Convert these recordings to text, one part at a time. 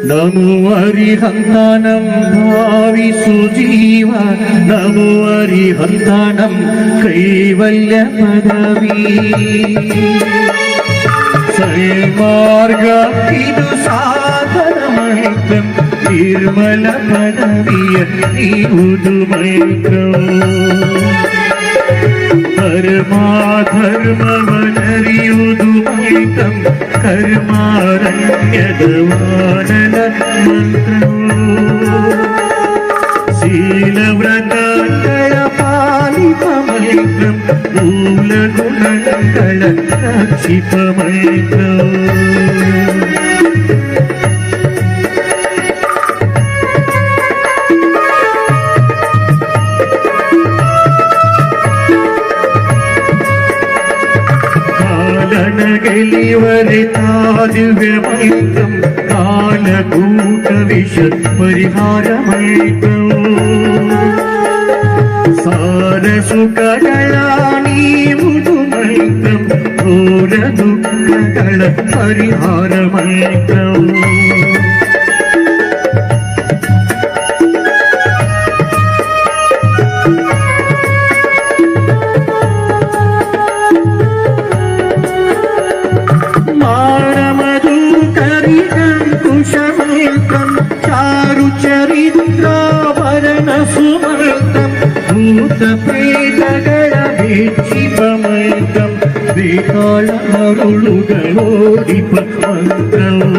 नमो हरिहन्तानं भाविसु जीव नमो हरिहन्तानं कैवल्यपदवी सन्मार्गक्किदु साधनमैत्रं निर्मलपदविय नीवुदु मैत्रम् धर्माधर्मवनरियुदु मैत्रं कर्मारण्यदवानन मन्त्रम् शीलव्रतಗಳ ಪಾಲಿತ ಮೈತ್ರಂ ಮೂಲಗುಣಗಳ ರಕ್ಷಿತ ಮೈತ್ರಂ ಗೆಲಿವರಿತಾದಿವ್ಯಮೈತ್ರಂ ಕಾಲಕೂಟ ವಿಷ ಪರಿಹಾರಮೈತ್ರಂ ಸಾರಸುಕಗಳ ನೀವುದು ಮೈತ್ರಂ ಘೋರ ದುಃಖಗಳ ಪರಿಹಾರಮೈತ್ರಂ ಭೂತಪ್ರೇತಗಳ ಭೇಕ್ಷಿಪಮೈತ್ರಂ ಬೇಕಾಳ ಮರುಳುಗಳೋಡಿಪ ಮಂತ್ರವು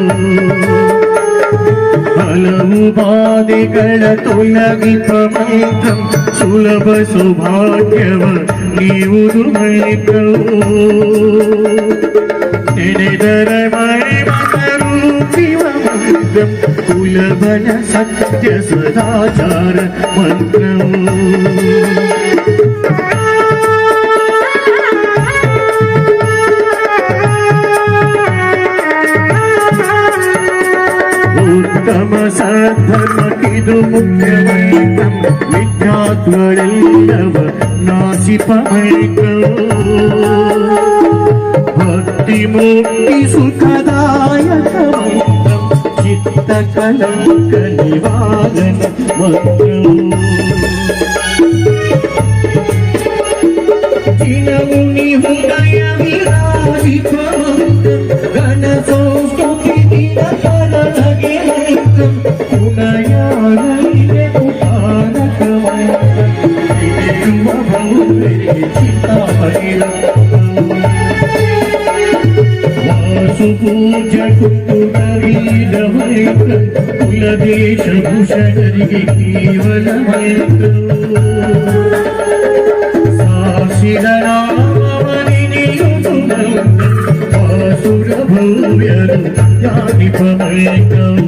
ಹಲವು ಬಾಧೆಗಳ ತೊಲಗಿಪ ಮೈತ್ರಂ ಸುಲಭ ಸೌಭಾಗ್ಯವ ನೀವುದು ಮೈತ್ರವು ನೆನೆದರ ಮೈಮನರೂಪಿವ ಮಂತ್ರಂ ಕುಲಬಲ ಸತ್ಯ ಸದಾಚಾರ ಮಂತ್ರವು ಉತ್ತಮ ಸದ್ಧರ್ಮಕ್ಕಿದು ಮುಖ್ಯಮೈತ್ರಂ ವಿದ್ಯಾತ್ವಳೆಲ್ಲವ ನಾಸಿಪ ಮೈತ್ರವು ಭಕ್ತಿ ಮುಕ್ತಿ ಸುಖದಾಯಕ ಮಂತ್ರಂ ಚಿತ್ತ ಕಲಂಕ ನಿವಾರಣ ಮಂತ್ರವು ಚಿನಮುನಿ ಹೃದಯ ವಿರಾಜಿತ ಮಂತ್ರಂ ಘನ ಸಂಸ್ತುತಿ ದಿನಕರನಗೆ ಮಂತ್ರಂ ಪುನಯಾರೈಗೆ ಉಪಾನಕ ಮಂತ್ರಂ ವಿಜಯುವ ಭೌರಿಗೆ ಚಿತ್ತಾಮೈರಂ ವಾಸುಪೂಜ ಕುಂಕುಟರೀರ ಮೈತ್ರಂ ಕುಲದೇಶ ಭೂಷಣರಿಗೆ ಕೇವಲ ಮೈತ್ರಂ ಸಾಸಿರನಾಮನಿನಿಯುದು ಮಂತ್ರಂ ವಾಸುರ ಭವ್ಯರು ಯಾನಿಪ ಮೈತ್ರಂ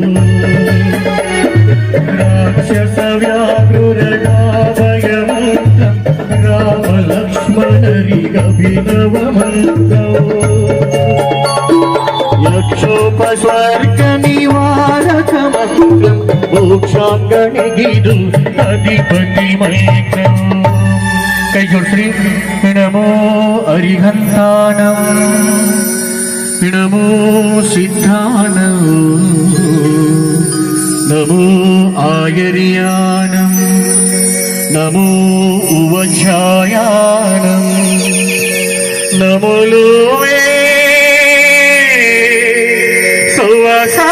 ರಾಕ್ಷಸ ವ್ಯಾಘ್ರರಾಭಯ ಮಂತ್ರಂ ರಾಮ ಲಕ್ಷ್ಮಣರಿಗಭಿನವ ಮಂತ್ರಂ ಯಕ್ಷೋಪಸ್ವರ್ಗ ನಿವಾರಕ ಮಂತ್ರಂ ಮೋಕ್ಷಾಂಗಣಿಗಿದು ಅಧಿಪತಿ ಮೈತ್ರಂ ಕೈ ಜೋಡಿಸ್ರಿ ನಮೋ ಅರಿಹಂತಾನಂ ನಮೋ ಸಿದ್ಧಾನಂ ನಮೋ ಆಯರ್ಯಾನಂ ನಮೋ ಉವಧ್ಯಾಯಾನಂ ನಮೋ ಲೋಮೇ ಸುವಸಾ